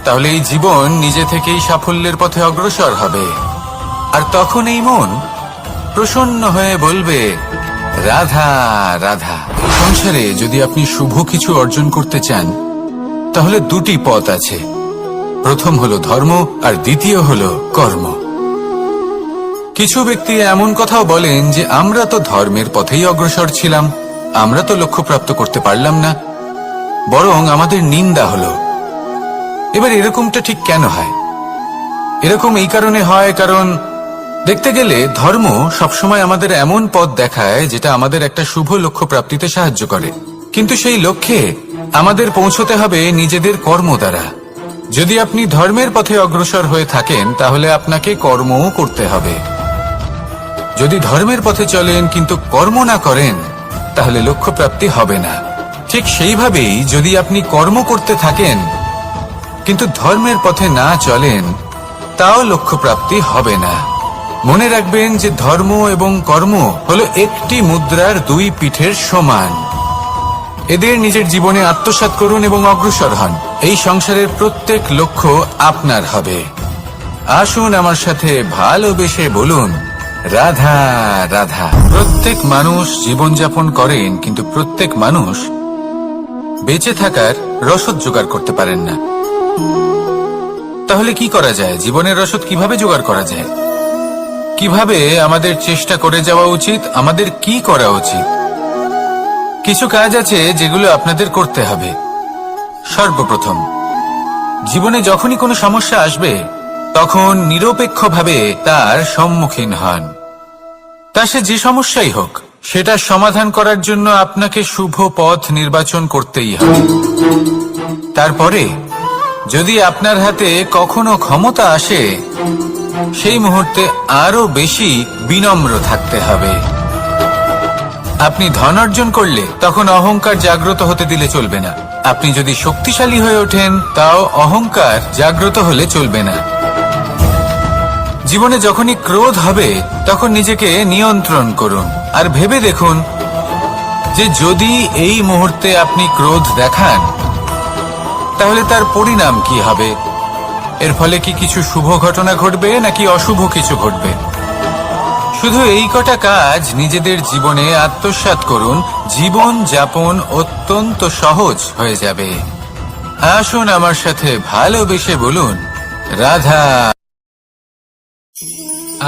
তাহলে এই জীবন নিজে থেকেই সাফল্যের পথে অগ্রসর হবে। আর তখন এই মন প্রসন্ন হয়ে বলবে, রাধা রাধা। সংসারে যদি আপনি শুভ কিছু অর্জন করতে চান, তাহলে দুটি পথ আছে। প্রথম হলো ধর্ম, আর দ্বিতীয় হলো কর্ম। কিছু ব্যক্তি এমন কথাও বলেন যে আমরা তো ধর্মের পথেই অগ্রসর ছিলাম, আমরা তো লক্ষ্য প্রাপ্ত করতে পারলাম না, বরং আমাদের নিন্দা হলো। এবার এরকমটা ঠিক কেন হয়? এরকম এই কারণে হয়, কারণ দেখতে গেলে ধর্ম সবসময় আমাদের এমন পথ দেখায় যেটা আমাদের একটা শুভ লক্ষ্য প্রাপ্তিতে সাহায্য করে, কিন্তু সেই লক্ষ্যে আমাদের পৌঁছতে হবে নিজেদের কর্ম দ্বারা। যদি আপনি ধর্মের পথে অগ্রসর হয়ে থাকেন, তাহলে আপনাকে কর্মও করতে হবে। যদি ধর্মের পথে চলেন কিন্তু কর্ম না করেন, তাহলে লক্ষ্য প্রাপ্তি হবে না। ঠিক সেইভাবেই যদি আপনি কর্ম করতে থাকেন কিন্তু ধর্মের পথে না চলেন, তাও লক্ষ্য প্রাপ্তি হবে না। মনে রাখবেন যে ধর্ম এবং কর্ম হলো একটি মুদ্রার দুই পিঠের সমান। এদের নিজের জীবনে আত্মসাৎ করুন এবং অগ্রসর হন। এই সংসারের প্রত্যেক লক্ষ্য আপনার হবে। আসুন আমার সাথে ভালোবেসে বলুন, রাধা রাধা। প্রত্যেক মানুষ জীবনযাপন করেন, কিন্তু প্রত্যেক মানুষ বেঁচে থাকার রসদ জোগাড় করতে পারেন না। তাহলে কি করা যায়? জীবনের রসদ কিভাবে জোগাড় করা যায়? কিভাবে আমাদের চেষ্টা করে যাওয়া উচিত? আমাদের কি করা উচিত? কিছু কাজ আছে যেগুলো আপনাদের করতে হবে। সর্বপ্রথম, জীবনে যখনই কোনো সমস্যা আসবে, তখন নিরপেক্ষভাবে তার সম্মুখীন হন। তা সে যে সমস্যাই হোক, সেটা সমাধান করার জন্য আপনাকে শুভ পথ নির্বাচন করতেই হবে। তারপরে যদি আপনার হাতে কখনো ক্ষমতা আসে, সেই মুহূর্তে আরো বেশি বিনম্র থাকতে হবে। আপনি ধন অর্জন করলে তখন অহংকার জাগ্রত হতে দিলে চলবে না। আপনি যদি শক্তিশালী হয়ে ওঠেন, তাও অহংকার জাগ্রত হলে চলবে না। জীবনে যখনই ক্রোধ হবে, তখন নিজেকে নিয়ন্ত্রণ করুন, আর ভেবে দেখুন যে যদি এই মুহূর্তে আপনি ক্রোধ দেখান, তাহলে তার পরিণাম কি হবে। এর ফলে কি কিছু শুভ ঘটনা ঘটবে, নাকি অশুভ কিছু ঘটবে? শুধু এই কটা কাজ নিজেদের জীবনে আত্মসাৎ করুন, জীবন যাপন অত্যন্ত সহজ হয়ে যাবে। আসুন আমার সাথে ভালোবেসে বলুন, রাধা।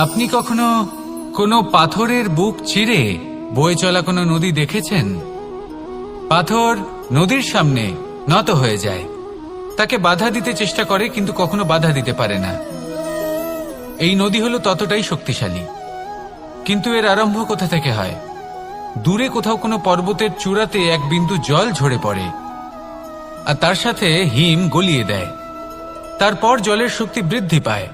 আপনি কখনো কোনো পাথরের বুক চিরে বয়ে চলা কোনো নদী দেখেছেন? পাথর নদীর সামনে নত হয়ে যায়, তাকে বাধা দিতে চেষ্টা করে কিন্তু কখনো বাধা দিতে পারে না। এই নদী হলো ততটাই শক্তিশালী, কিন্তু এর আরম্ভ কোথা থেকে হয়? দূরে কোথাও কোনো পর্বতের চূড়াতে এক বিন্দু জল ঝরে পড়ে আর তার সাথে হিম গলিয়ে দেয়। তারপর জলের শক্তি বৃদ্ধি পায়।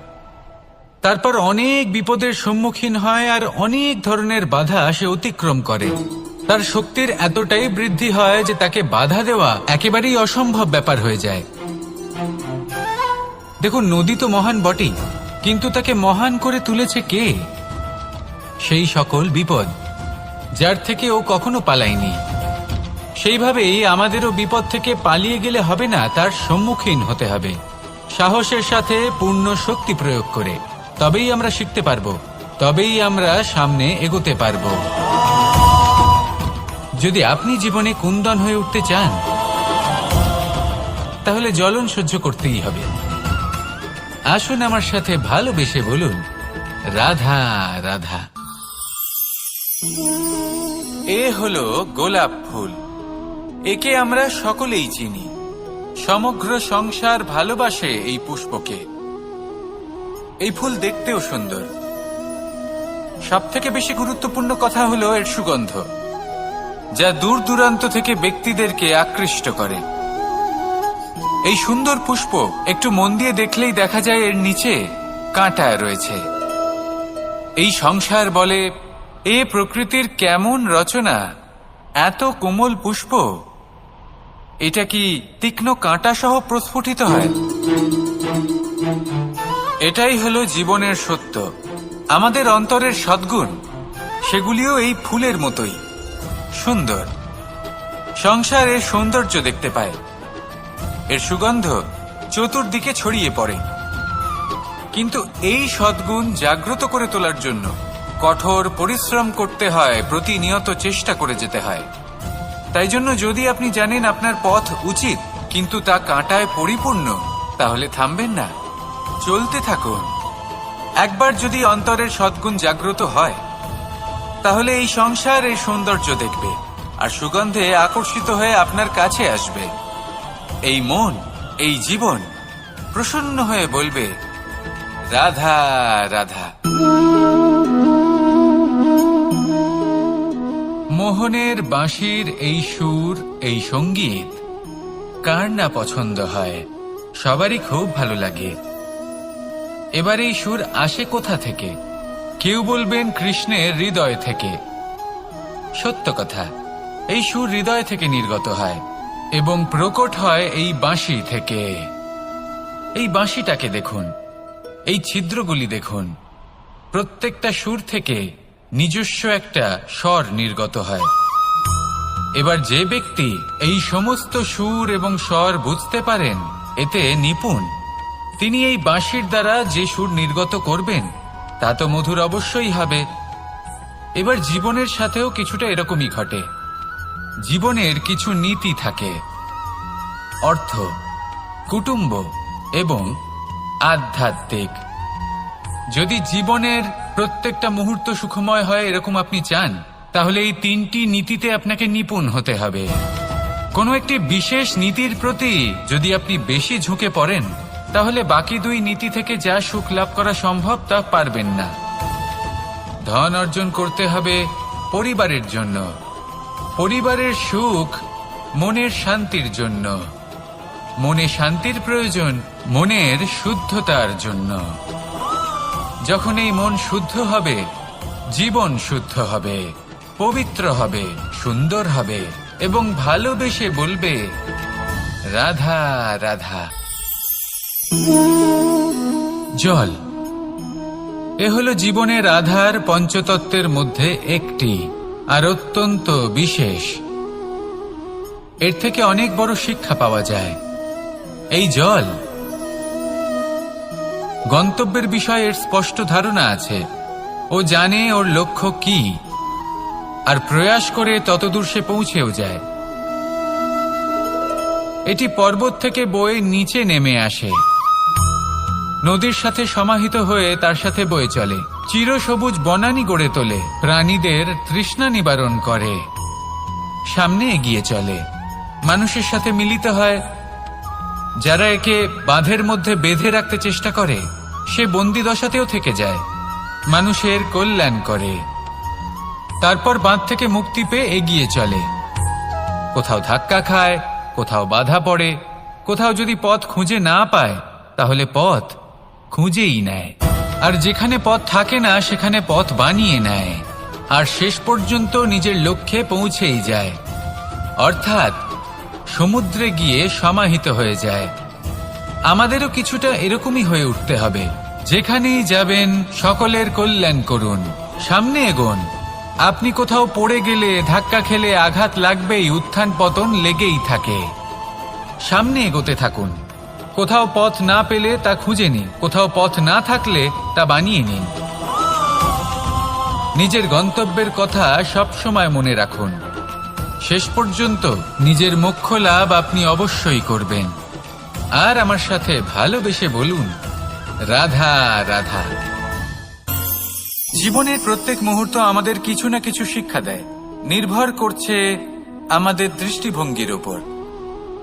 তারপর অনেক বিপদের সম্মুখীন হয় আর অনেক ধরনের বাধা সে অতিক্রম করে। তার শক্তির এতটাই বৃদ্ধি হয় যে তাকে বাধা দেওয়া একেবারেই অসম্ভব ব্যাপার হয়ে যায়। দেখুন, নদী তো মহান বটেই, কিন্তু তাকে মহান করে তুলেছে কে? সেই সকল বিপদ যার থেকে ও কখনো পালায়নি। সেইভাবেই আমাদেরও বিপদ থেকে পালিয়ে গেলে হবে না, তার সম্মুখীন হতে হবে সাহসের সাথে, পূর্ণ শক্তি প্রয়োগ করে। তবেই আমরা শিখতে পারবো, তবেই আমরা সামনে এগোতে পারবো। যদি আপনি জীবনে কুন্দন হয়ে উঠতে চান, তাহলে জ্বলন সহ্য করতেই হবে। আসুন আমার সাথে ভালোবেসে বলুন, রাধা রাধা। এ হলো গোলাপ ফুল। একে আমরা সকলেই চিনি। সমগ্র সংসার ভালোবাসে এই পুষ্পকে। এই ফুল দেখতেও সুন্দর। সবথেকে বেশি গুরুত্বপূর্ণ কথা হলো এর সুগন্ধ, যা দূর দূরান্ত থেকে ব্যক্তিদেরকে আকৃষ্ট করে। এই সুন্দর পুষ্প একটু মন দিয়ে দেখলেই দেখা যায় এর নিচে কাঁটা রয়েছে। এই সংসার বলে, এ প্রকৃতির কেমন রচনা, এত কোমল পুষ্প, এটা কি তীক্ষ্ণ কাঁটা সহ প্রস্ফুটিত হয়? এটাই হলো জীবনের সত্য। আমাদের অন্তরের সদ্গুণ, সেগুলিও এই ফুলের মতোই সুন্দর। সংসার এর সৌন্দর্য দেখতে পায়, এর সুগন্ধ চতুর্দিকে ছড়িয়ে পড়ে। কিন্তু এই সদ্গুণ জাগ্রত করে তোলার জন্য কঠোর পরিশ্রম করতে হয়, প্রতিনিয়ত চেষ্টা করে যেতে হয়। তাই জন্য যদি আপনি জানেন আপনার পথ উচিত কিন্তু তা কাঁটায় পরিপূর্ণ, তাহলে থামবেন না, চলতে থাকুন। একবার যদি অন্তরের সদ্গুণ জাগ্রত হয়, তাহলে এই সংসার এর সৌন্দর্য দেখবে আর সুগন্ধে আকর্ষিত হয়ে আপনার কাছে আসবে। এই মন, এই জীবন প্রসন্ন হয়ে বলবে, রাধা রাধা। মোহনের বাঁশির এই সুর, এই সঙ্গীত কার না পছন্দ হয়? সবারই খুব ভালো লাগে। এবার এই সুর আসে কোথা থেকে? কেউ বলবেন কৃষ্ণের হৃদয় থেকে। সত্য কথা, এই সুর হৃদয় থেকে নির্গত হয় এবং প্রকট হয় এই বাঁশি থেকে। এই বাঁশিটাকে দেখুন, এই ছিদ্রগুলি দেখুন। প্রত্যেকটা সুর থেকে নিজস্ব একটা স্বর নির্গত হয়। এবার যে ব্যক্তি এই সমস্ত সুর এবং স্বর বুঝতে পারেন, এতে নিপুণ, তিনি এই বাঁশির দ্বারা যে সুর নির্গত করবেন তা তো মধুর অবশ্যই হবে। এবার জীবনের সাথেও কিছুটা এরকমই ঘটে। জীবনের কিছু নীতি থাকে, অর্থ, কুটুম্ব এবং আধ্যাত্মিক। যদি জীবনের প্রত্যেকটা মুহূর্ত সুখময় হয় এরকম আপনি চান, তাহলে এই তিনটি নীতিতে আপনাকে নিপুণ হতে হবে। কোনো একটি বিশেষ নীতির প্রতি যদি আপনি বেশি ঝুঁকে পড়েন, তাহলে বাকি দুই নীতি থেকে যা সুখ লাভ করা সম্ভব তা পারবেন না। ধন অর্জন করতে হবে পরিবারের জন্য, পরিবারের সুখ মনের শান্তির জন্য, মনে শান্তির প্রয়োজন মনের শুদ্ধতার জন্য। যখন এই মন শুদ্ধ হবে, জীবন শুদ্ধ হবে, পবিত্র হবে, সুন্দর হবে এবং ভালোবেসে বলবে, রাধা রাধা। জল, এ হলো জীবনের আধার, পঞ্চতত্ত্বের মধ্যে একটি, আর অত্যন্ত বিশেষ। এর থেকে অনেক বড় শিক্ষা পাওয়া যায়। এই জল, গন্তব্যের বিষয়ে এর স্পষ্ট ধারণা আছে। ও জানে ওর লক্ষ্য কি, আর প্রয়াস করে ততদূর সে পৌঁছেও যায়। এটি পর্বত থেকে বয়ে নিচে নেমে আসে, নদীর সাথে সমাহিত হয়ে তার সাথে বয়ে চলে, চিরসবুজ বনানী গড়ে তোলে, প্রাণীদের তৃষ্ণা নিবারণ করে, সামনে এগিয়ে চলে, মানুষের সাথে মিলিত হয়। যারা একে বাঁধের মধ্যে বেঁধে রাখতে চেষ্টা করে, সে বন্দি দশাতেও থেকে যায়, মানুষের কল্যাণ করে। তারপর বাঁধ থেকে মুক্তি পেয়ে এগিয়ে চলে। কোথাও ধাক্কা খায়, কোথাও বাধা পড়ে, কোথাও যদি পথ খুঁজে না পায় তাহলে পথ খুঁজেই নেয়, আর যেখানে পথ থাকে না সেখানে পথ বানিয়ে নেয়, আর শেষ পর্যন্ত নিজের লক্ষ্যে পৌঁছেই যায়, অর্থাৎ সমুদ্রে গিয়ে সমাহিত হয়ে যায়। আমাদেরও কিছুটা এরকমই হয়ে উঠতে হবে। যেখানেই যাবেন সকলের কল্যাণ করুন, সামনে এগোন। আপনি কোথাও পড়ে গেলে, ধাক্কা খেলে আঘাত লাগবেই, উত্থান পতন লেগেই থাকে। সামনে এগোতে থাকুন। কোথাও পথ না পেলে তা খুঁজে নিন, কোথাও পথ না থাকলে তা বানিয়ে নিন। নিজের গন্তব্যের কথা সব সময় মনে রাখুন। শেষ পর্যন্ত নিজের মোক্ষ লাভ আপনি অবশ্যই করবেন। আর আমার সাথে ভালোবেসে বলুন, রাধা রাধা। জীবনের প্রত্যেক মুহূর্ত আমাদের কিছু না কিছু শিক্ষা দেয়, নির্ভর করছে আমাদের দৃষ্টিভঙ্গির উপর।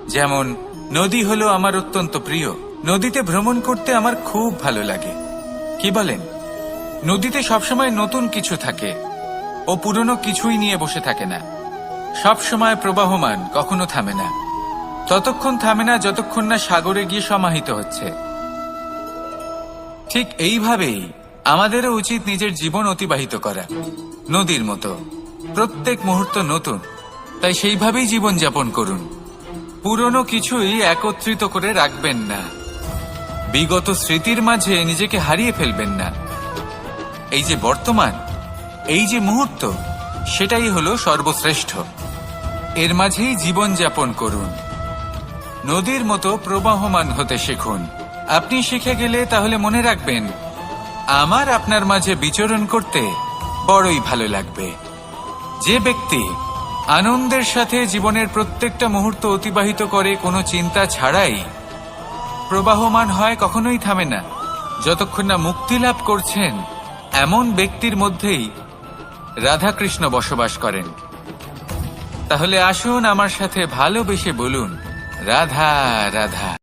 যেমন নদী হলো আমার অত্যন্ত প্রিয়। নদীতে ভ্রমণ করতে আমার খুব ভালো লাগে। কি বলেন? নদীতে সবসময় নতুন কিছু থাকে, ও পুরনো কিছুই নিয়ে বসে থাকে না। সবসময় প্রবাহমান, কখনো থামে না। ততক্ষণ থামে না যতক্ষণ না সাগরে গিয়ে সমাহিত হচ্ছে। ঠিক এইভাবেই আমাদেরও উচিত নিজের জীবন অতিবাহিত করা, নদীর মতো। প্রত্যেক মুহূর্ত নতুন, তাই সেইভাবেই জীবন যাপন করুন। পুরনো কিছুই একত্রিত করে রাখবেন না, বিগত স্মৃতির মাঝে নিজেকে হারিয়ে ফেলবেন না। এই যে বর্তমান, এই যে মুহূর্ত, সেটাই হলো সর্বশ্রেষ্ঠ। এর মাঝেই জীবন যাপন করুন। নদীর মতো প্রবাহমান হতে শিখুন। আপনি শিখে গেলে তাহলে মনে রাখবেন, আমার আপনার মাঝে বিচরণ করতে বড়ই ভালো লাগবে। যে ব্যক্তি আনন্দের সাথে জীবনের প্রত্যেকটা মুহূর্ত অতিবাহিত করে কোনো চিন্তা ছাড়াই, প্রবাহমান হয়, কখনোই থামে না, যতক্ষণ না মুক্তি লাভ করছেন, এমন ব্যক্তির মধ্যেই রাধাকৃষ্ণ বসবাস করেন। তাহলে আসুন আমার সাথে ভালোবেসে বলুন, রাধা রাধা।